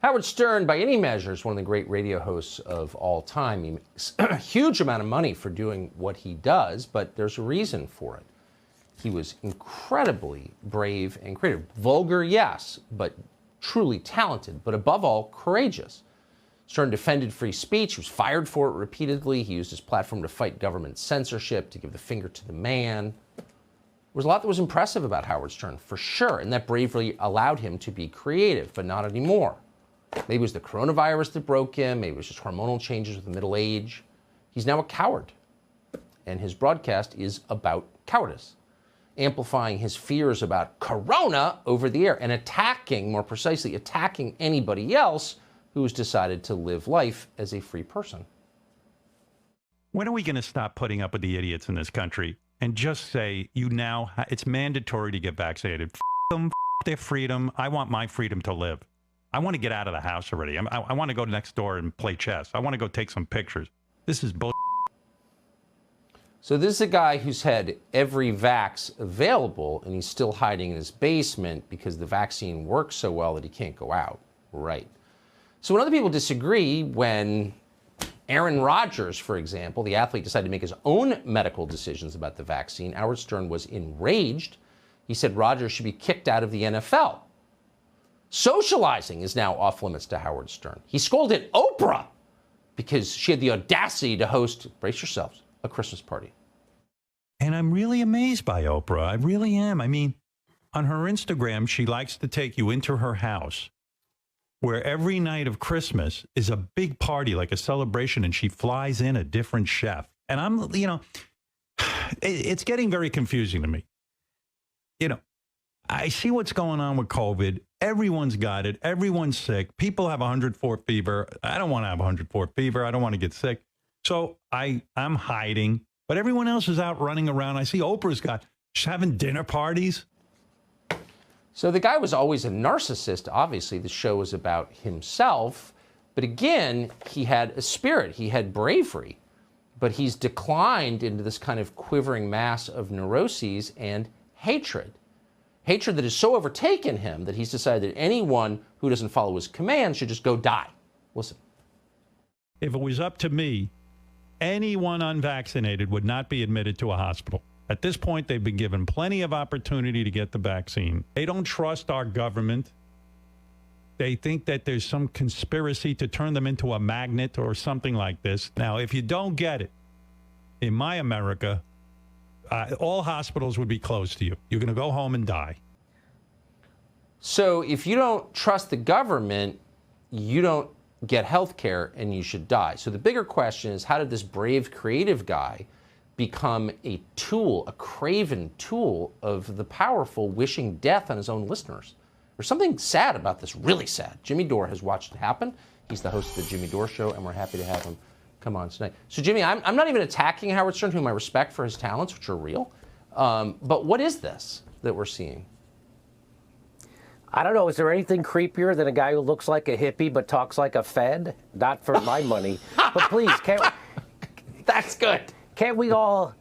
Howard Stern, by any measure, is one of the great radio hosts of all time. He makes a huge amount of money for doing what he does, but there's a reason for it. He was incredibly brave and creative. Vulgar, yes, but truly talented, but above all, courageous. Stern defended free speech. He was fired for it repeatedly. He used his platform to fight government censorship, to give the finger to the man. There was a lot that was impressive about Howard Stern, for sure, and that bravery allowed him to be creative, but not anymore. Maybe it was the coronavirus that broke him. Maybe it was just hormonal changes with the middle age. He's now a coward, and his broadcast is about cowardice, amplifying his fears about corona over the air and attacking, more precisely, attacking anybody else who's decided to live life as a free person. When are we going to stop putting up with the idiots in this country and just say, it's mandatory to get vaccinated? F them, f their freedom. I want my freedom to live. I want to get out of the house already. I want to go next door and play chess. I want to go take some pictures. This is bull. So this is a guy who's had every vax available, and he's still hiding in his basement because the vaccine works so well that he can't go out. Right. So when other people disagree, when Aaron Rodgers, for example, the athlete, decided to make his own medical decisions about the vaccine, Howard Stern was enraged. He said Rodgers should be kicked out of the NFL. Socializing is now off limits to Howard Stern. He scolded Oprah because she had the audacity to host, brace yourselves, a Christmas party. And I'm really amazed by Oprah. I really am. I mean, on her Instagram, she likes to take you into her house where every night of Christmas is a big party, like a celebration, and she flies in a different chef. And it's getting very confusing to me. I see what's going on with COVID. Everyone's got it. Everyone's sick. People have 104 fever. I don't want to have 104 fever. I don't want to get sick. So I'm hiding. But everyone else is out running around. I see she's having dinner parties. So the guy was always a narcissist. Obviously, the show was about himself. But again, he had a spirit. He had bravery. But he's declined into this kind of quivering mass of neuroses and hatred. Hatred that has so overtaken him that he's decided that anyone who doesn't follow his commands should just go die. Listen. If it was up to me, anyone unvaccinated would not be admitted to a hospital. At this point, they've been given plenty of opportunity to get the vaccine. They don't trust our government. They think that there's some conspiracy to turn them into a magnet or something like this. Now, if you don't get it, in my America, all hospitals would be closed to you. You're going to go home and die. So if you don't trust the government, you don't get health care and you should die. So the bigger question is, how did this brave, creative guy become a tool, a craven tool of the powerful wishing death on his own listeners? There's something sad about this, really sad. Jimmy Dore has watched it happen. He's the host of the Jimmy Dore Show, and we're happy to have him come on tonight. So, Jimmy, I'm not even attacking Howard Stern, whom I respect for his talents, which are real. But what is this that we're seeing? I don't know. Is there anything creepier than a guy who looks like a hippie but talks like a Fed? Not for my money. But please, That's good. Can't we all...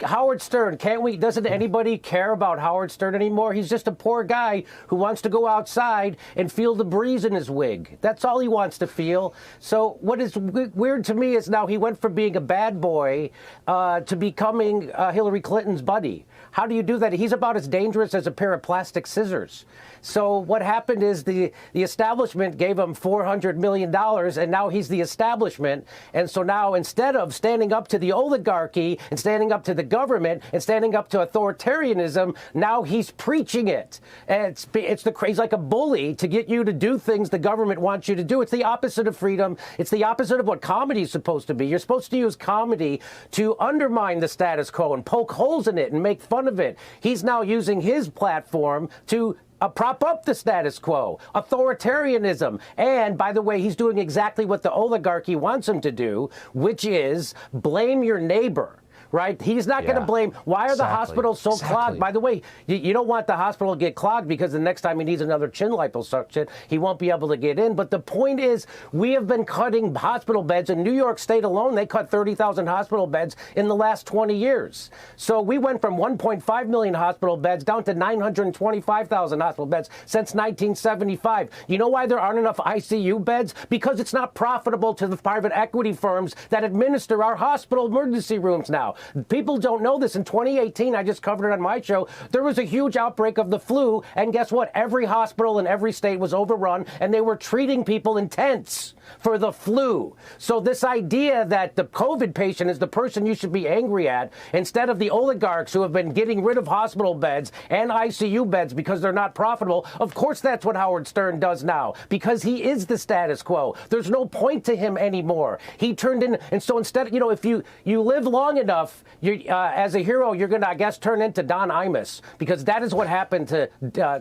Howard Stern, doesn't anybody care about Howard Stern anymore? He's just a poor guy who wants to go outside and feel the breeze in his wig. That's all he wants to feel. So what is weird to me is now he went from being a bad boy to becoming Hillary Clinton's buddy. How do you do that? He's about as dangerous as a pair of plastic scissors. So what happened is the establishment gave him $400 million, and now he's the establishment. And so now instead of standing up to the oligarchy and standing up to the government and standing up to authoritarianism, now he's preaching it. And he's like a bully to get you to do things the government wants you to do. It's the opposite of freedom. It's the opposite of what comedy is supposed to be. You're supposed to use comedy to undermine the status quo and poke holes in it and make fun of it. He's now using his platform to prop up the status quo, authoritarianism. And by the way, he's doing exactly what the oligarchy wants him to do, which is blame your neighbor. right? He's not going to Yeah. blame. Why are the Exactly. hospitals so Exactly. clogged? By the way, you don't want the hospital to get clogged because the next time he needs another chin liposuction, he won't be able to get in. But the point is, we have been cutting hospital beds. In New York State alone, they cut 30,000 hospital beds in the last 20 years. So we went from 1.5 million hospital beds down to 925,000 hospital beds since 1975. You know why there aren't enough ICU beds? Because it's not profitable to the private equity firms that administer our hospital emergency rooms now. People don't know this. In 2018, I just covered it on my show, there was a huge outbreak of the flu, and guess what? Every hospital in every state was overrun, and they were treating people in tents for the flu. So this idea that the COVID patient is the person you should be angry at, instead of the oligarchs who have been getting rid of hospital beds and ICU beds because they're not profitable, of course that's what Howard Stern does now, because he is the status quo. There's no point to him anymore. He turned in, and so instead, you know, if you live long enough, as a hero, you're going to, I guess, turn into Don Imus, because that is what happened to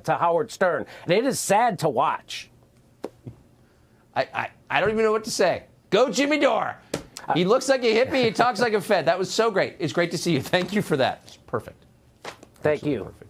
Howard Stern. And it is sad to watch. I don't even know what to say. Go Jimmy Dore. He looks like a hippie. He talks like a Fed. That was so great. It's great to see you. Thank you for that. It's perfect. Thank Absolutely you. Perfect.